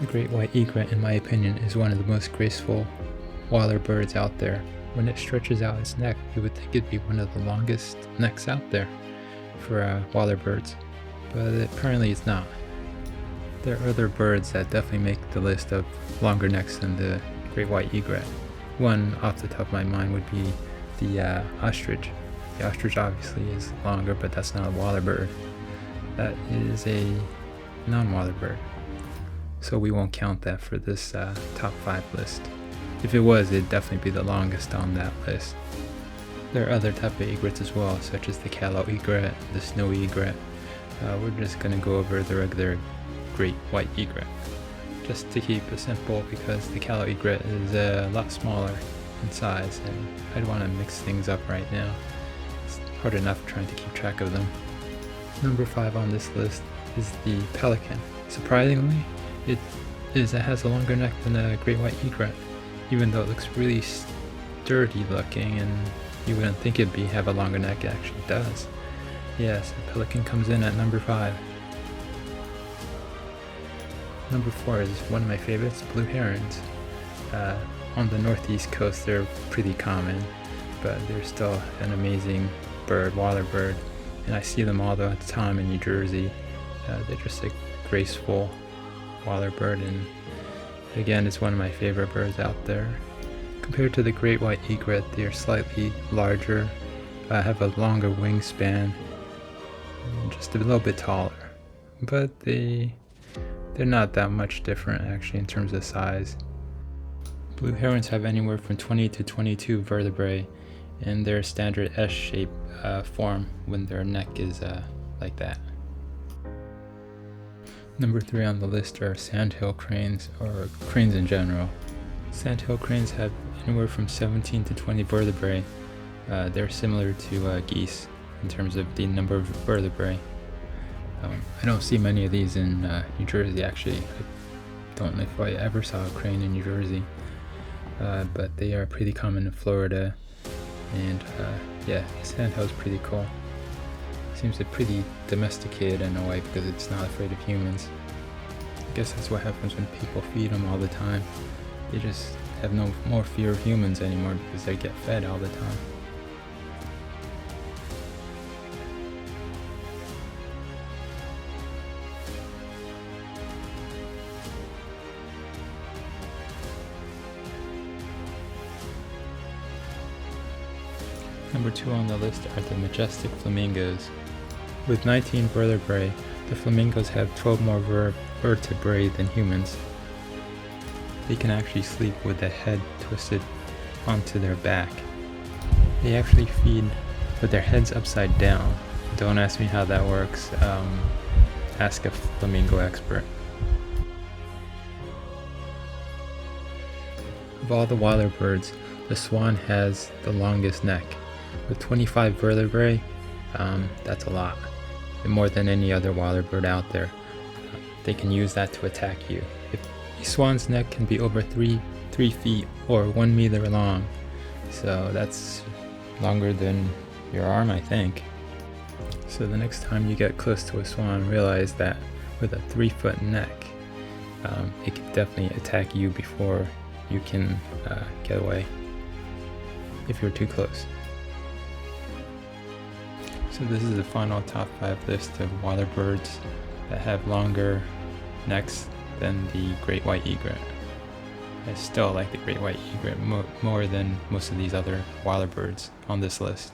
The great white egret, in my opinion, is one of the most graceful water birds out there. When it stretches out its neck, you would think it'd be one of the longest necks out there for water birds, but apparently it's not. There are other birds that definitely make the list of longer necks than the great white egret. One off the top of my mind would be the ostrich. The ostrich obviously is longer, but that's not a water bird. That is a non-water bird, so we won't count that for this top 5 list. If it was, it'd definitely be the longest on that list. There are other type of egrets as well, such as the callow egret, the snowy egret. We're just going to go over the regular great white egret, just to keep it simple, because the callow egret is a lot smaller in size and I'd want to mix things up right now. It's hard enough trying to keep track of them. Number 5 on this list is the pelican. Surprisingly, it has a longer neck than the great white egret, even though it looks really sturdy looking and you wouldn't think it'd have a longer neck. It actually does. Yes, the pelican comes in at number 5. Number 4 is one of my favorites, blue herons. On the northeast coast they're pretty common, but they're still an amazing bird, water bird, and I see them all the time in New Jersey. They're just a graceful water bird, and again, it's one of my favorite birds out there. Compared to the great white egret, they are slightly larger, have a longer wingspan, and just a little bit taller, but they're not that much different actually in terms of size. Blue herons have anywhere from 20 to 22 vertebrae, and their standard S-shaped form when their neck is like that. Number 3 on the list are sandhill cranes, or cranes in general. Sandhill cranes have anywhere from 17 to 20 vertebrae. They're similar to geese in terms of the number of vertebrae. I don't see many of these in New Jersey actually. I don't know if I ever saw a crane in New Jersey, but they are pretty common in Florida, and yeah, sandhill's pretty cool. Seems pretty domesticated in a way because it's not afraid of humans. I guess that's what happens when people feed them all the time. They just have no more fear of humans anymore because they get fed all the time. Number 2 on the list are the majestic flamingos. With 19 vertebrae, the flamingos have 12 more vertebrae than humans. They can actually sleep with the head twisted onto their back. They actually feed with their heads upside down. Don't ask me how that works. Ask a flamingo expert. Of all the water birds, the swan has the longest neck. With 25 vertebrae, that's a lot. And more than any other water bird out there. They can use that to attack you. A swan's neck can be over 3 feet or 1 meter long. So that's longer than your arm, I think. So the next time you get close to a swan, realize that with a 3-foot neck, it can definitely attack you before you can get away if you're too close. So this is the final top 5 list of water birds that have longer necks than the great white egret. I still like the great white egret more than most of these other water birds on this list.